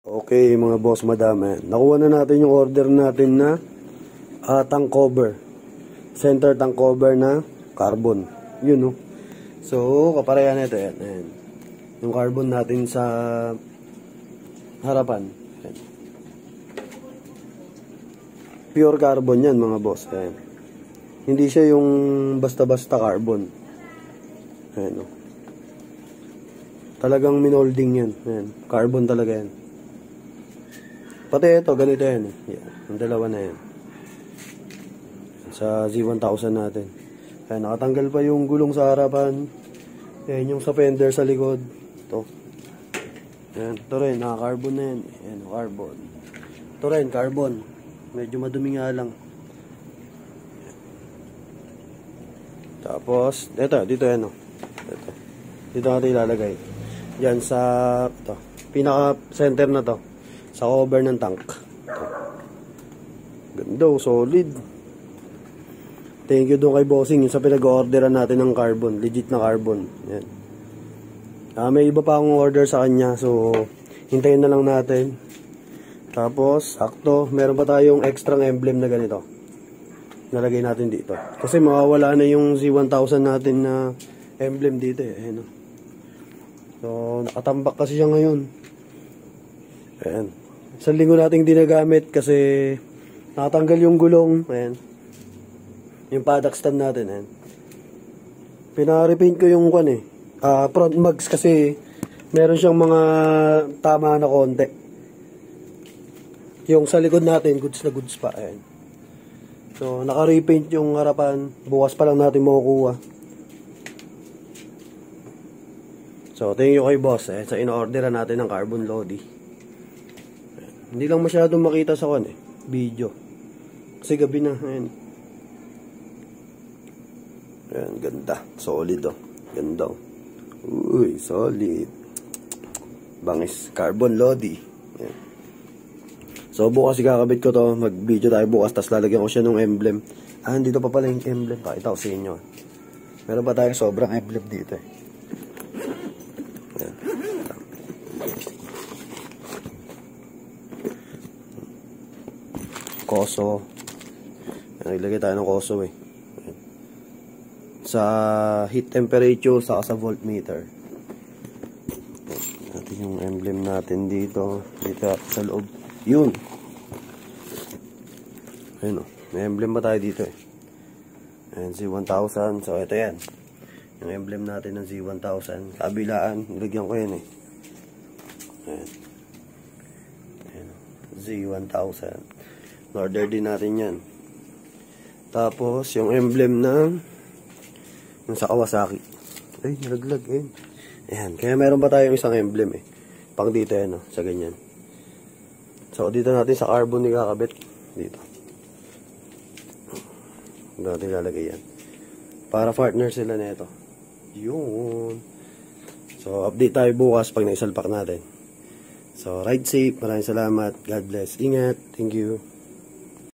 Okay mga boss madam, nakuha na natin yung order natin na tank cover, center tank cover na carbon, yun no. So kaparehan nito yan, ayan. Yung carbon natin sa harapan, ayan. Pure carbon yan mga boss, ayan. Hindi siya yung basta-basta carbon, ayan no. Talagang minolding yan, ayan. Carbon talaga yan. Pati ito, ganito yan. Yan, yung dalawa na yan. Sa Z1000 natin. Ayan, nakatanggal pa yung gulong sa harapan. Ayan, yung sa fender sa likod. Ito. Ayan, ito rin, naka-carbon na yan. Ayan, carbon. Ito rin, carbon. Medyo madumi nga lang. Tapos, ito, dito yan. Ito. Dito natin ilalagay. Yan sa, ito, pinaka-center na to. Sa cover ng tank. Ganda, solid. Thank you doon kay bossing sa pinag-orderan natin ng carbon, legit na carbon. Yan. May iba pa akong order sa kanya, so hintayin na lang natin. Tapos sakto, meron pa tayong extra emblem na ganito. Nalagay natin dito. Kasi mawawala na yung Z1000 natin na emblem dito eh. Ayan, no? So nakatambak kasi siya ngayon. Ayan. Isang linggo nating dinagamit kasi natanggal yung gulong. Ayan. Yung paddock stand natin. Ayan. Pina-repaint ko yung front mags kasi meron siyang mga tama na konti. Yung sa likod natin, goods na goods pa. Ayan. So, naka-repaint yung harapan. Bukas pa lang natin makukuha. So, thank you kay boss. Sa in-orderan natin ng carbon lodi. Hindi lang masyadong makita sa video. Kasi gabi na. Ayan. Ayan, ganda. Solid Ganda. Uy, solid. Bangis. Carbon lodi. Ayan. So, bukas ikakabit ko to. Mag-video tayo bukas. Tapos lalagyan ko siya ng emblem. Dito pa pala yung emblem. Pakita ko sa inyo. Meron pa tayong sobrang emblem dito eh. Ayan. Koso. Naglagay tayo ng koso eh. Sa heat temperature saka sa voltmeter. Natin yung emblem natin dito. Dito sa loob. Yun. Ayun o. May emblem ba tayo dito eh. Ayan, Z1000. So ito yan. Yung emblem natin ng Z1000. Kabilaan. Nilagyan ko yan eh. Ayan. Ayan o. Z1000. Order din natin yan. Tapos, yung emblem ng sa Kawasaki. Ay, nalaglag. Ayan. Kaya meron pa tayong isang emblem eh. Pang dito yan, sa ganyan. So, dito natin sa carbon ikakabit. Dito. Dito natin lalagay yan. Para partner sila nito. Yun. So, update tayo bukas pag naisalpak natin. So, ride safe. Maraming salamat. God bless. Ingat. Thank you.